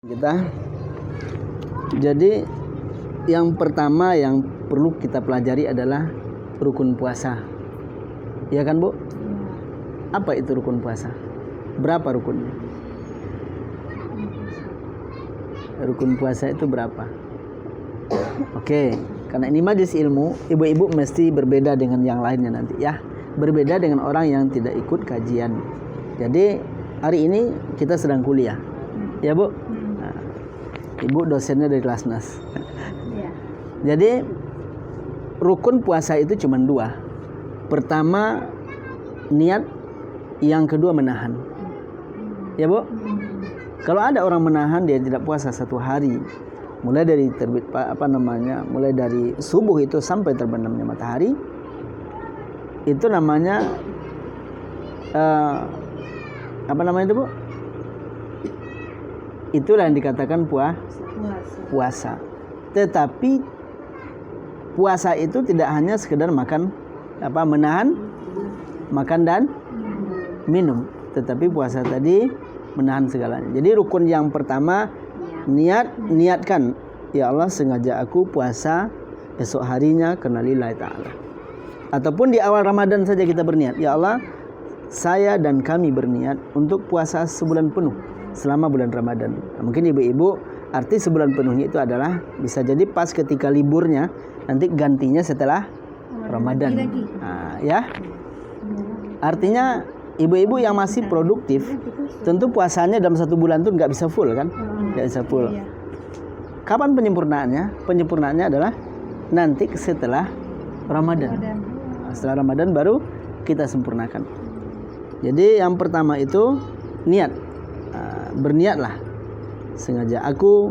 kita. Jadi yang pertama yang perlu kita pelajari adalah rukun puasa. Ya kan, Bu? Apa itu rukun puasa? Berapa rukunnya? Rukun puasa itu berapa? Oke, karena ini majelis ilmu, ibu-ibu mesti berbeda dengan yang lainnya nanti ya. Berbeda dengan orang yang tidak ikut kajian. Jadi hari ini kita sedang kuliah. Ya, Bu? Nah, Ibu dosennya dari Lasnas. Ya. Jadi rukun puasa itu cuma dua. Pertama niat, yang kedua menahan. Ya, Bu? Kalau ada orang menahan dia tidak puasa satu hari, mulai dari terbit mulai dari subuh itu sampai terbenamnya matahari, itu namanya itu, Bu? Itulah yang dikatakan puasa. Tetapi puasa itu tidak hanya sekedar menahan makan dan minum, tetapi puasa tadi menahan segalanya. Jadi rukun yang pertama niatkan, ya Allah sengaja aku puasa esok harinya karena lillahi ta'ala. Ataupun di awal Ramadan saja kita berniat, ya Allah saya dan kami berniat untuk puasa sebulan penuh selama bulan Ramadan. Nah, mungkin ibu-ibu arti sebulan penuhnya itu adalah bisa jadi pas ketika liburnya, nanti gantinya setelah Ramadan. Nah, ya. Artinya ibu-ibu yang masih produktif, tentu puasanya dalam satu bulan itu nggak bisa full kan? Nggak bisa full. Kapan penyempurnaannya? Penyempurnaannya adalah nanti setelah Ramadan. Nah, setelah Ramadan baru kita sempurnakan. Jadi yang pertama itu niat. Berniatlah sengaja aku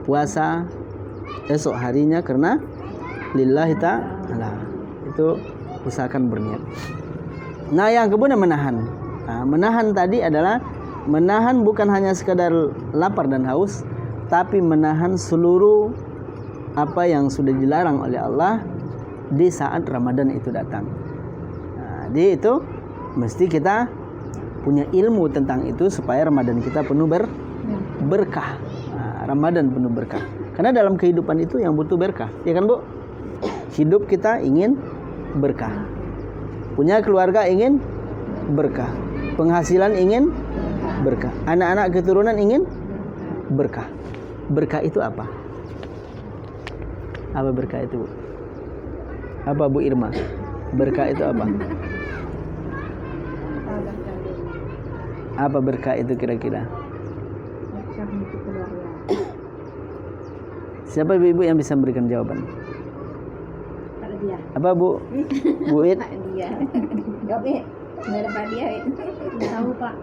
puasa esok harinya karena lillahi ta'ala. Itu usahakan berniat. Nah, yang kemudian menahan. Nah, menahan tadi adalah menahan bukan hanya sekadar lapar dan haus, tapi menahan seluruh apa yang sudah dilarang oleh Allah di saat Ramadan itu datang. Nah, jadi itu mesti kita punya ilmu tentang itu supaya Ramadan kita penuh berkah. Nah, Ramadan penuh berkah. Karena dalam kehidupan itu yang butuh berkah, ya kan, Bu? Hidup kita ingin berkah. Punya keluarga ingin berkah. Penghasilan ingin berkah. Anak-anak keturunan ingin berkah. Berkah itu apa? Apa berkah itu, Bu? Apa, Bu Irma? Berkah itu apa? Apa berkah itu kira-kira? Siapa ibu-ibu yang bisa memberikan jawaban? Apa, Bu? Bu It? Tahu, Pak.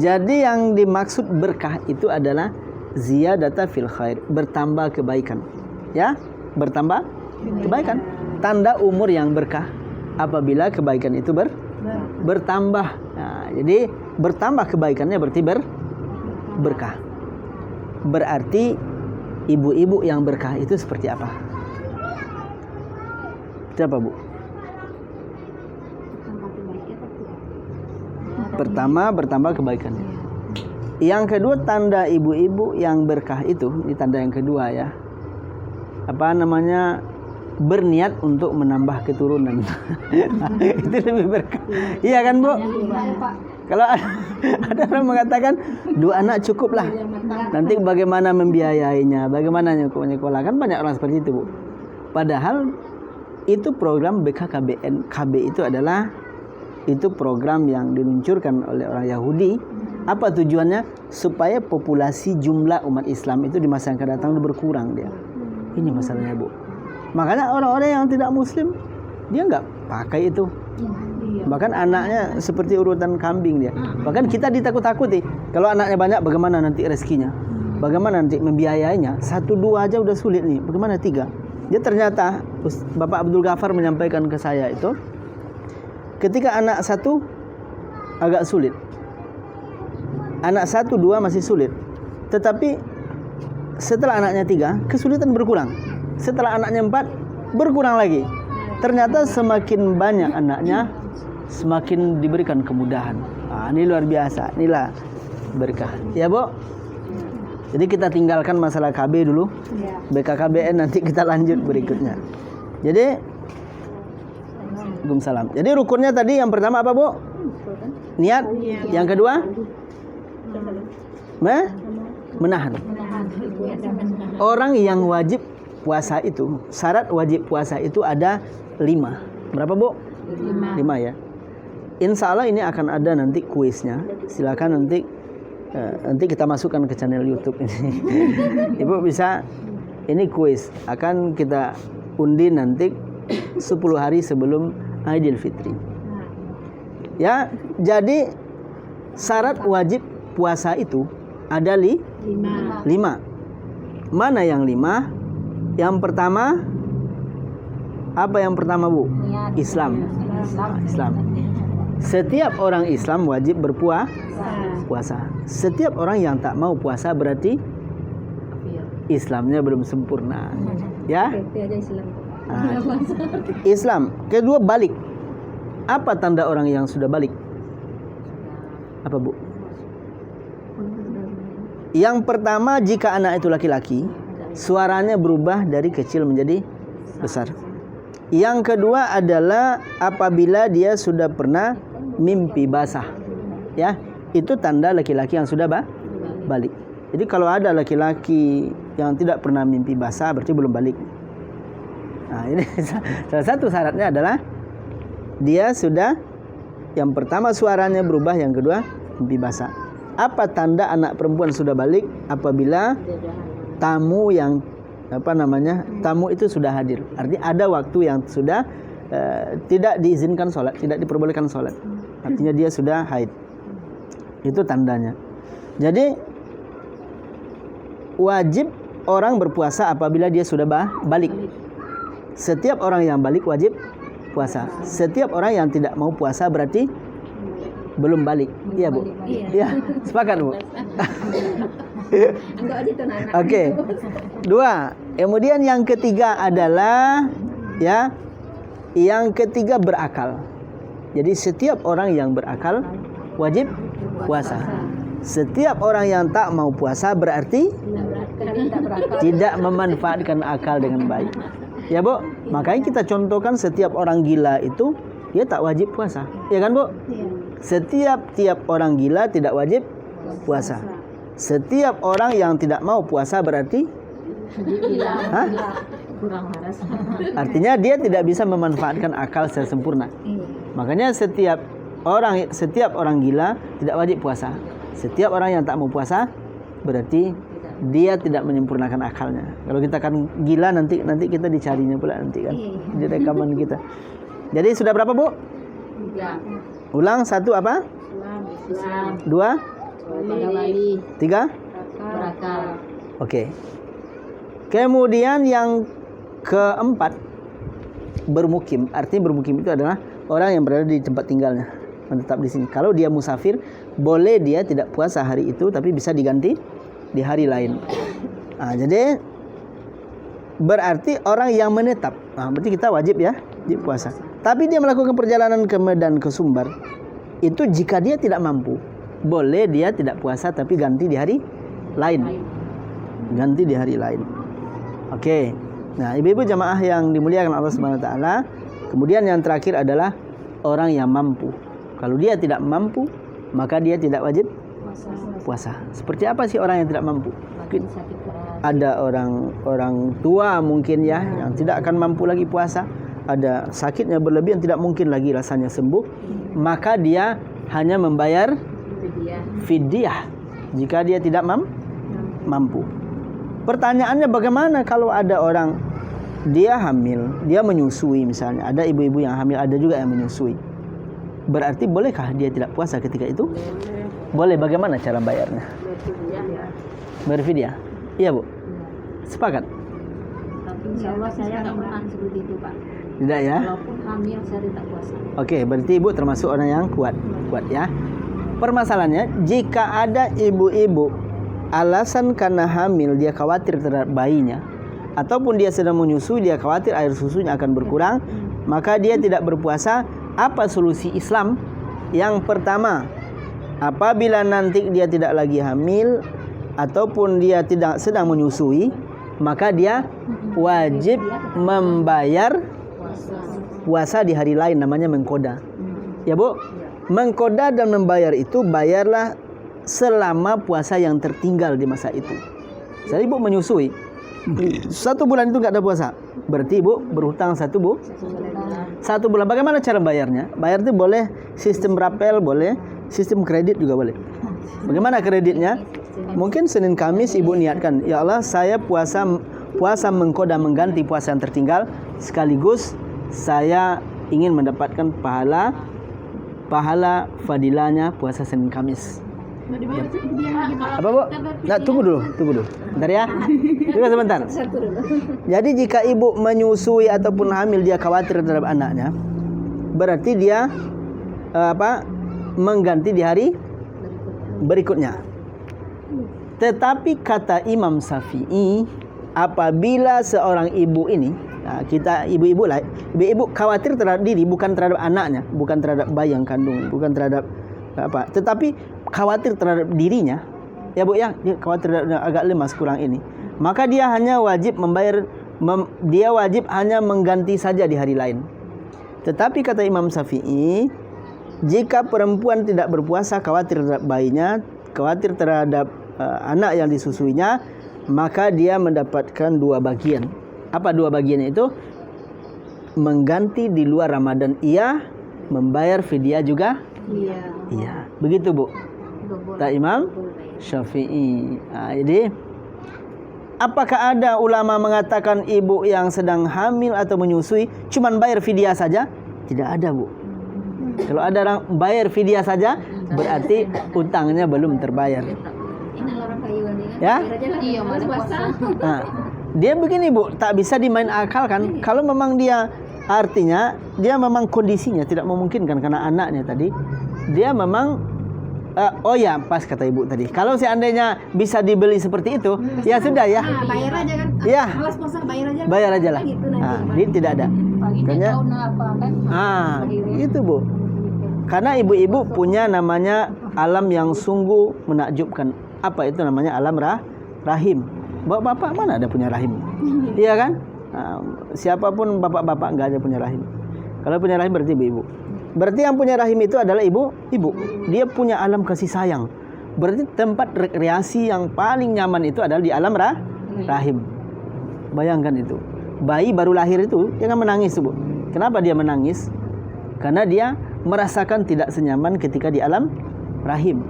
Jadi yang dimaksud berkah itu adalah ziyadata fil khair, bertambah kebaikan. Ya, bertambah kebaikan. Tanda umur yang berkah apabila kebaikan itu bertambah. Nah, jadi bertambah kebaikannya berarti berkah. Berarti ibu-ibu yang berkah itu seperti apa? Siapa, Bu? Pertama, bertambah kebaikannya. Yang kedua, tanda ibu-ibu yang berkah itu, ini tanda yang kedua ya. Berniat untuk menambah keturunan. Itu lebih berkah. Iya kan, Bu? Kalau ada orang mengatakan 2 anak cukup lah, nanti bagaimana membiayainya, bagaimana nyekolah, kan banyak orang seperti itu, Bu. Padahal itu program BKKBN. KB itu adalah program yang diluncurkan oleh orang Yahudi. Apa tujuannya? Supaya populasi jumlah umat Islam itu di masa yang akan datang berkurang dia. Ini masalahnya, Bu. Makanya orang-orang yang tidak muslim dia nggak pakai itu. Bahkan anaknya seperti urutan kambing dia. Bahkan kita ditakut-takuti. Kalau anaknya banyak bagaimana nanti rezekinya? Bagaimana nanti membiayainya? 1-2 aja udah sulit nih. Bagaimana 3? Dia ternyata Bapak Abdul Ghafar menyampaikan ke saya itu, ketika anak 1 agak sulit. Anak 1-2 masih sulit. Tetapi setelah anaknya 3 kesulitan berkurang. Setelah anaknya 4 berkurang lagi. Ternyata semakin banyak anaknya semakin diberikan kemudahan. Ini luar biasa. Inilah berkah. Ya, Bu? Jadi kita tinggalkan masalah KB dulu. Ya. BKKBN nanti kita lanjut berikutnya. Jadi Waalaikumsalam. Jadi rukunnya tadi yang pertama apa, Bu? Niat. Yang kedua? Menahan. Orang yang wajib puasa itu, syarat wajib puasa itu ada 5. Berapa, Bu? 5 ya. Insya Allah ini akan ada nanti kuisnya. Silakan nanti kita masukkan ke channel YouTube ini. Ibu bisa, ini kuis akan kita undi nanti 10 hari sebelum Idul Fitri. Ya, jadi syarat wajib puasa itu ada 5. Mana yang 5? Yang pertama, apa yang pertama, Bu? Islam. Islam. Setiap orang Islam wajib berpuasa. Setiap orang yang tak mau puasa berarti Islamnya belum sempurna. Ya? Nah, Islam. Kedua, balik. Apa tanda orang yang sudah balik? Apa, Bu? Yang pertama, jika anak itu laki-laki, suaranya berubah dari kecil menjadi besar. Yang kedua adalah apabila dia sudah pernah mimpi basah. Ya, itu tanda laki-laki yang sudah balik. Jadi kalau ada laki-laki yang tidak pernah mimpi basah berarti belum balik. Nah, ini salah satu syaratnya adalah dia sudah, yang pertama suaranya berubah, yang kedua mimpi basah. Apa tanda anak perempuan sudah balik? Apabila tamu yang tamu itu sudah hadir. Artinya ada waktu yang sudah tidak diizinkan sholat, tidak diperbolehkan sholat. Artinya dia sudah haid. Itu tandanya. Jadi wajib orang berpuasa apabila dia sudah balik. Setiap orang yang balik wajib puasa. Setiap orang yang tidak mau puasa berarti belum balik. Iya, Bu? Iya. Sepakat, Bu? Oke. 2. Kemudian yang ketiga adalah yang ketiga berakal. Jadi setiap orang yang berakal wajib puasa. Setiap orang yang tak mau puasa berarti tidak memanfaatkan akal dengan baik. Ya, Bu? Makanya kita contohkan setiap orang gila itu dia tak wajib puasa. Ya kan, Bu? Setiap orang gila tidak wajib puasa. Setiap orang yang tidak mau puasa berarti Kurang waras. Artinya dia tidak bisa memanfaatkan akal secara sempurna. Makanya setiap orang gila tidak wajib puasa. Setiap orang yang tak mau puasa berarti dia tidak menyempurnakan akalnya. Kalau kita kan gila nanti kita dicarinya pula nanti kan di rekaman kita. Jadi sudah berapa, Bu? 3. Ulang. 1 apa? Islam. 2, 3, Berakal. Oke. Kemudian yang keempat, bermukim. Artinya bermukim itu adalah orang yang berada di tempat tinggalnya, menetap di sini. Kalau dia musafir, boleh dia tidak puasa hari itu, tapi bisa diganti di hari lain. Nah, jadi berarti orang yang menetap. Nah, berarti kita wajib puasa. Tapi dia melakukan perjalanan ke Medan, ke Sumbar, itu jika dia tidak mampu, boleh dia tidak puasa tapi ganti di hari lain. Ganti di hari lain. Oke. Nah, ibu-ibu jamaah yang dimuliakan Allah Subhanahu wa taala, kemudian yang terakhir adalah orang yang mampu. Kalau dia tidak mampu, maka dia tidak wajib puasa. Seperti apa sih orang yang tidak mampu? Mungkin ada orang tua mungkin yang tidak akan mampu lagi puasa, ada sakitnya berlebihan tidak mungkin lagi rasanya sembuh, maka dia hanya membayar fidyah jika dia tidak mampu. Pertanyaannya bagaimana kalau ada orang dia hamil, dia menyusui misalnya, ada ibu-ibu yang hamil, ada juga yang menyusui. Berarti bolehkah dia tidak puasa ketika itu? Boleh. Bagaimana cara bayarnya? Berfidyah. Iya, Bu. Sepakat? Tapi insya Allah saya nggak pernah seperti itu, Pak. Tidak ya? Walaupun hamil saya tidak puasa. Oke, berarti ibu termasuk orang yang kuat ya. Permasalahannya, jika ada ibu-ibu alasan karena hamil dia khawatir terhadap bayinya, ataupun dia sedang menyusui dia khawatir air susunya akan berkurang, maka dia tidak berpuasa. Apa solusi Islam? Yang pertama, apabila nanti dia tidak lagi hamil ataupun dia tidak sedang menyusui, maka dia wajib membayar puasa di hari lain, namanya mengkoda. Ya Bu, mengkoda dan membayar itu, bayarlah selama puasa yang tertinggal di masa itu. Jadi Ibu menyusui 1 bulan itu nggak ada puasa, berarti Ibu berhutang 1 bulan. Bagaimana cara bayarnya? Bayar itu boleh sistem rapel, boleh sistem kredit juga boleh. Bagaimana kreditnya? Mungkin Senin Kamis Ibu niatkan, ya Allah saya puasa mengkoda mengganti puasa yang tertinggal, sekaligus saya ingin mendapatkan pahala fadilahnya puasa Senin Kamis. Apa Bu? Nah, tunggu dulu. Bentar ya. Tunggu sebentar. Jadi jika ibu menyusui ataupun hamil, dia khawatir terhadap anaknya, berarti dia mengganti di hari berikutnya. Tetapi kata Imam Syafi'i, apabila seorang ibu ini, kita ibu-ibu khawatir terhadap diri, bukan terhadap anaknya, bukan terhadap bayi yang kandung, bukan terhadap tetapi khawatir terhadap dirinya, ya Bu ya, dia khawatir agak lemas kurang ini, maka dia hanya wajib dia wajib hanya mengganti saja di hari lain. Tetapi kata Imam Syafi'i, jika perempuan tidak berpuasa, khawatir terhadap bayinya, khawatir terhadap anak yang disusuinya, maka dia mendapatkan 2 bagian. Apa 2 bagiannya itu? Mengganti di luar Ramadan iya, membayar fidyah juga iya. Begitu Bu kata Imam Syafi'i. Jadi apakah ada ulama mengatakan ibu yang sedang hamil atau menyusui cuman bayar fidyah saja? Tidak ada Bu. Kalau ada orang bayar fidyah saja, berarti utangnya belum terbayar. Ya? Nah, dia begini Bu, tak bisa dimain akal kan. Kalau memang dia, artinya dia memang kondisinya tidak memungkinkan karena anaknya tadi, dia memang oh ya, pas kata Ibu tadi, kalau seandainya bisa dibeli seperti itu, ya sudah ya. Bayar aja kan. Ya. Malas puasa, Bayar aja lah. Gitu, Ini tidak ada. Makanya itu Bu. Karena ibu-ibu punya namanya alam yang sungguh menakjubkan. Apa itu namanya? Alam rahim. Bapak mana ada punya rahim? Iya kan? Siapapun bapak-bapak nggak ada punya rahim. Kalau punya rahim berarti ibu-ibu. Berarti yang punya rahim itu adalah ibu. Dia punya alam kasih sayang. Berarti tempat rekreasi yang paling nyaman itu adalah di alam rahim. Bayangkan itu. Bayi baru lahir itu jangan menangis, Bu. Kenapa dia menangis? Karena dia merasakan tidak senyaman ketika di alam rahim.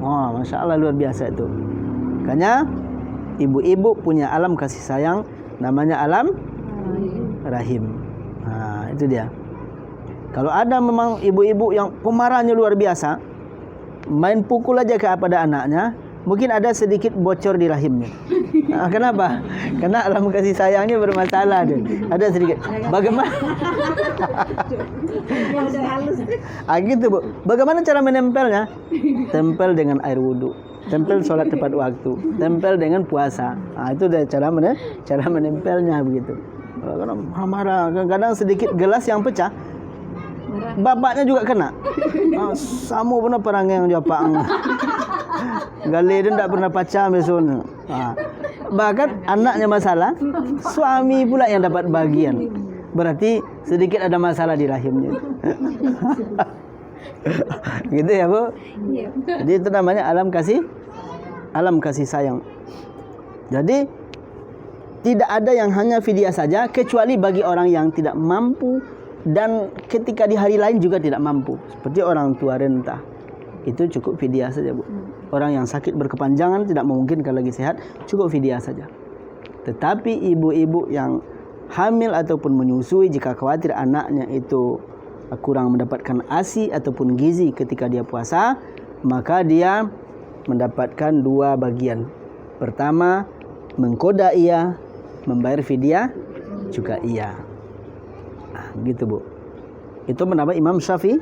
Wah, Masya Allah, luar biasa itu. Makanya ibu-ibu punya alam kasih sayang, namanya alam rahim. Nah, itu dia. Kalau ada memang ibu-ibu yang pemarahnya luar biasa, main pukul aja kepada anaknya, mungkin ada sedikit bocor di rahimnya. Kenapa? Karena alam kasih sayangnya bermasalah deh. Ada sedikit. Bagaimana? Gitu Bu. Bagaimana cara menempelnya? Tempel dengan air wudhu, tempel sholat tepat waktu, tempel dengan puasa. Itu udah cara menempelnya begitu. Kalau marah, kadang sedikit gelas yang pecah, bapaknya juga kena. Samu pernah perang yang japa. Gali dia tidak pernah pacah besoknya. Bahkan anaknya masalah, suami pula yang dapat bagian. Berarti sedikit ada masalah di rahimnya. Gitu ya Bu. Jadi itu namanya alam kasih sayang. Jadi tidak ada yang hanya fidyah saja, kecuali bagi orang yang tidak mampu dan ketika di hari lain juga tidak mampu, seperti orang tua renta, itu cukup fidyah saja Bu. Orang yang sakit berkepanjangan tidak memungkinkan lagi sehat, cukup fidyah saja. Tetapi ibu-ibu yang hamil ataupun menyusui, jika khawatir anaknya itu kurang mendapatkan ASI ataupun gizi ketika dia puasa, maka dia mendapatkan 2 bagian. Pertama, mengkoda iya, membayar fidyah juga iya. Gitu Bu. Itu pendapat Imam Syafi'i.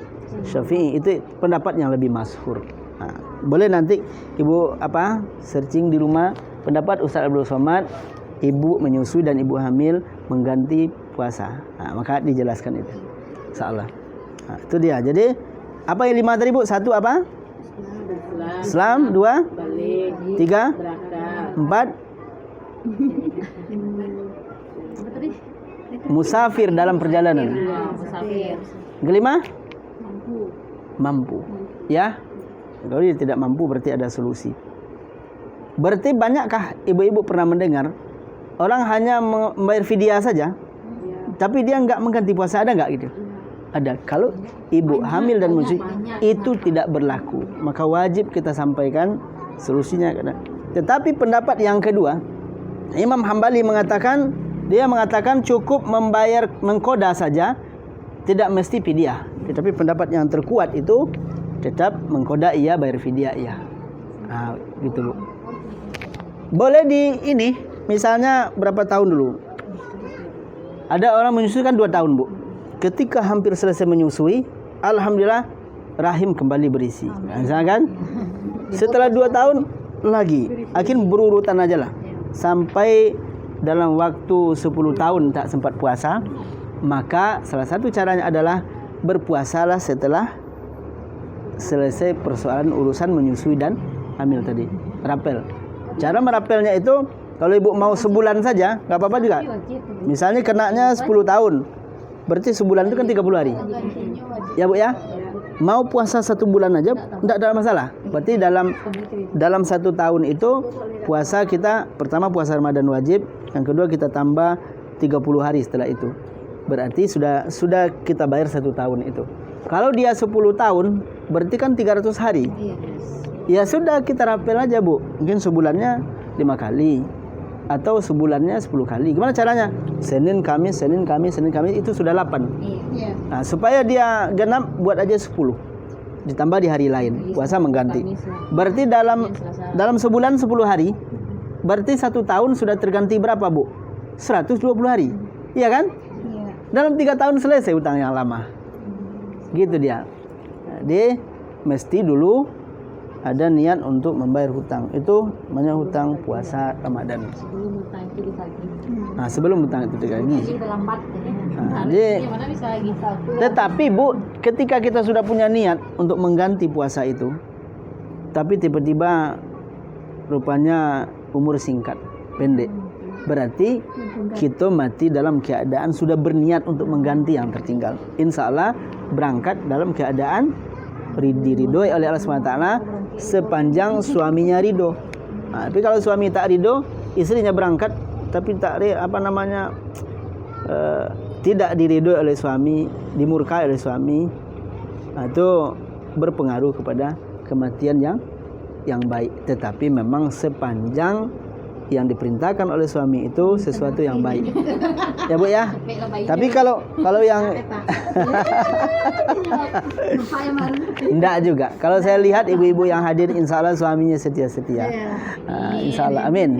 Itu pendapat yang lebih masyhur. Boleh nanti Ibu searching di rumah pendapat Ustaz Abdul Somad, ibu menyusui dan ibu hamil mengganti puasa. Maka dijelaskan itu. Insyaallah. Itu dia. Jadi apa yang 5 tadi Bu? 1 apa? Islam. 2, 3, 4, musafir dalam perjalanan. Musafir. Kelima, mampu. Ya, kalau dia tidak mampu berarti ada solusi. Berarti banyakkah ibu-ibu pernah mendengar orang hanya membayar fidyah saja, tapi dia nggak mengganti puasa, ada nggak gitu? Ada. Kalau ibu hamil dan menyusui itu tidak berlaku, maka wajib kita sampaikan solusinya. Tetapi pendapat yang kedua, Imam Hambali mengatakan, dia mengatakan cukup membayar mengkoda saja, tidak mesti fidyah. Tetapi pendapat yang terkuat itu tetap mengkoda iya, bayar fidyah iya. Nah, gitu Bu. Boleh di ini, misalnya berapa tahun dulu? Ada orang menyusui kan 2 tahun Bu. Ketika hampir selesai menyusui, alhamdulillah rahim kembali berisi. Misalnya kan? Setelah 2 tahun lagi, akhirnya berurutan aja lah. Sampai dalam waktu 10 tahun tak sempat puasa, maka salah satu caranya adalah berpuasalah setelah selesai persoalan urusan menyusui dan hamil tadi. Rapel. Cara merapelnya itu, kalau ibu mau sebulan saja, nggak apa-apa juga. Misalnya kenanya 10 tahun, berarti sebulan itu kan 30 hari. Ya Bu ya? Mau puasa 1 bulan aja, tidak ada masalah. Berarti dalam 1 tahun itu, puasa kita, pertama puasa Ramadan wajib, yang kedua kita tambah 30 hari setelah itu. Berarti sudah kita bayar 1 tahun itu. Kalau dia 10 tahun, berarti kan 300 hari. Ya sudah, kita rapel aja Bu. Mungkin sebulannya 5 kali. Atau sebulannya 10 kali. Gimana caranya? Senin, Kamis, Senin, Kamis, Senin, Kamis, itu sudah 8. Nah, supaya dia genap, buat aja 10. Ditambah di hari lain. Puasa mengganti. Berarti dalam sebulan 10 hari. Berarti 1 tahun sudah terganti berapa Bu? 120 hari. Iya kan? Dalam 3 tahun selesai utang yang lama. Gitu dia. Jadi mesti dulu ada niat untuk membayar hutang. Itu namanya hutang puasa Ramadan. Sebelum hutang itu ditagih. Nah, sebelum hutang itu ditagih. Jadi terlambat. Nah, Gimana bisa lagi satu? tetapi Bu, ketika kita sudah punya niat untuk mengganti puasa itu, tapi tiba-tiba rupanya umur singkat, pendek, berarti kita mati dalam keadaan sudah berniat untuk mengganti yang tertinggal. Insya Allah berangkat dalam keadaan diridhoi oleh Allah SWT sepanjang suaminya ridho. Nah, tapi kalau suami tak ridho, istrinya berangkat tapi tidak diridhoi oleh suami, dimurkai oleh suami, nah, itu berpengaruh kepada kematian yang baik. Tetapi memang sepanjang yang diperintahkan oleh suami itu sesuatu yang baik. Ya Bu ya. Tapi kalau yang enggak juga. Kalau saya lihat ibu-ibu yang hadir, insya Allah suaminya setia-setia. Insya Allah. Amin.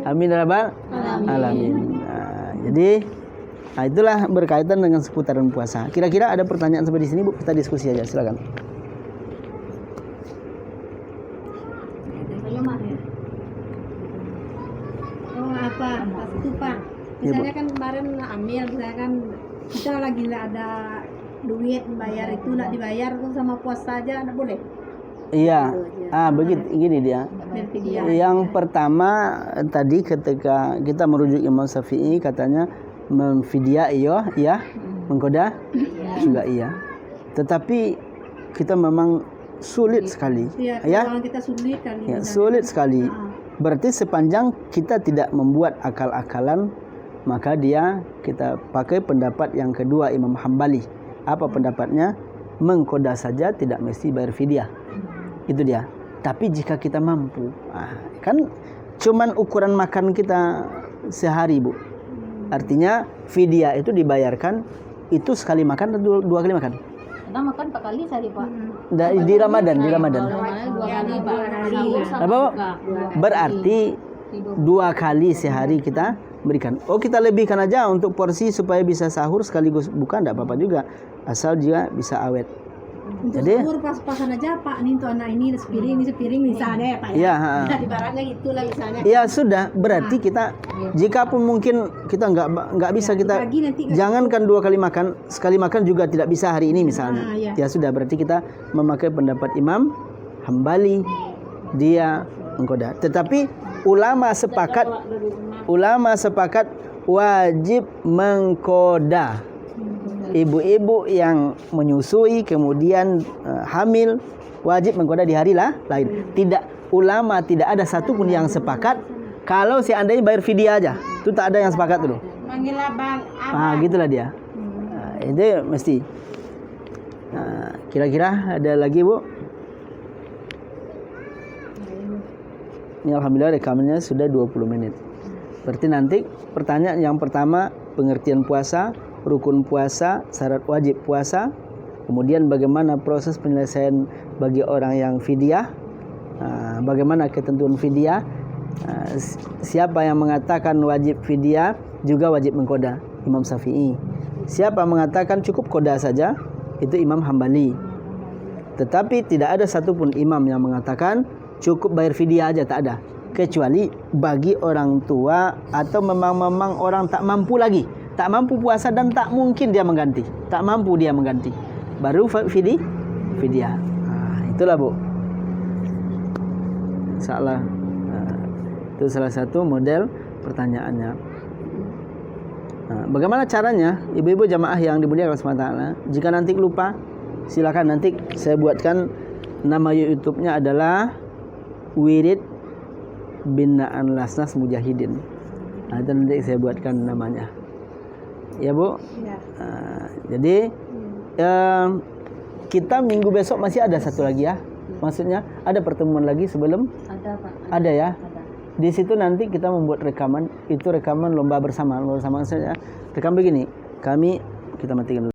Amin ya rabbal alamin. Jadi itulah berkaitan dengan seputaran puasa. Kira-kira ada pertanyaan sampai di sini Bu? Kita diskusi aja. Silakan. Pak, itu Pak. Misalnya kan kemarin hamil, misalnya kan kita lagi nggak ada duit bayar itu, nggak dibayar tuh sama puasa aja, nggak boleh. Iya, begitu. Gini dia. Yang pertama tadi ketika kita merujuk Imam Syafi'i, katanya memfidyah iya, mengkoda juga iya. Tetapi kita memang sulit sekali. Ya, kita sulit kali. Ya, sulit sekali. Berarti sepanjang kita tidak membuat akal-akalan, maka kita pakai pendapat yang kedua Imam Hambali. Apa pendapatnya? Mengkoda saja, tidak mesti bayar fidyah. Itu dia. Tapi jika kita mampu, kan cuman ukuran makan kita sehari Bu. Artinya fidyah itu dibayarkan itu sekali makan atau 2 kali makan? Kita makan 4 kali sehari Pak. Di Ramadan. 2 kali Pak. Apa? Berarti 2 kali sehari kita berikan. Oh, kita lebihkan aja untuk porsi supaya bisa sahur sekaligus buka, enggak apa-apa juga, asal dia bisa awet. Untuk Jadi sahur pas-pasan aja Pak, nih untuk anak ini sepiring misalnya ya Pak. Iya, Di barangnya itulah misalnya. Ya sudah, berarti kita jika pun mungkin kita nggak bisa kita jangankan 2 kali makan, sekali makan juga tidak bisa hari ini misalnya. Ya sudah, berarti kita memakai pendapat Imam Hambali dia mengkoda. Tetapi ulama sepakat wajib mengkoda. Ibu-ibu yang menyusui kemudian hamil wajib mengkoda di hari lain. Ulama tidak ada satupun yang sepakat kalau seandainya bayar fidyah aja. Itu tak ada yang sepakat dulu. Manggil abang. Gitulah dia. Itu mesti. Kira-kira ada lagi, Bu? Ini alhamdulillah rekamannya sudah 20 menit. Berarti nanti pertanyaan yang pertama, pengertian puasa, rukun puasa, syarat wajib puasa, kemudian bagaimana proses penyelesaian bagi orang yang fidyah, bagaimana ketentuan fidyah, siapa yang mengatakan wajib fidyah juga wajib mengkoda, Imam Syafi'i. Siapa mengatakan cukup koda saja, itu Imam Hambali. Tetapi tidak ada satupun imam yang mengatakan cukup bayar fidyah aja, tak ada. Kecuali bagi orang tua atau memang orang tak mampu lagi, tak mampu puasa dan tak mungkin dia mengganti, tak mampu dia mengganti, baru fidyah. Itulah, Bu. Insyaallah itu salah satu model pertanyaannya. Bagaimana caranya, ibu-ibu jamaah yang dimuliakan Allah SWT? Jika nanti lupa, silakan nanti saya buatkan nama YouTube-nya adalah Wirid Binaan Lasnas Mujahidin. Itu nanti saya buatkan namanya. Ya, Bu? Ya. Jadi kita minggu besok masih ada satu lagi ya. Maksudnya ada pertemuan lagi sebelum? Ada, Pak. Ada ya. Ada. Di situ nanti kita membuat rekaman, itu rekaman lomba bersama saja. Rekam begini, kita matikan dulu.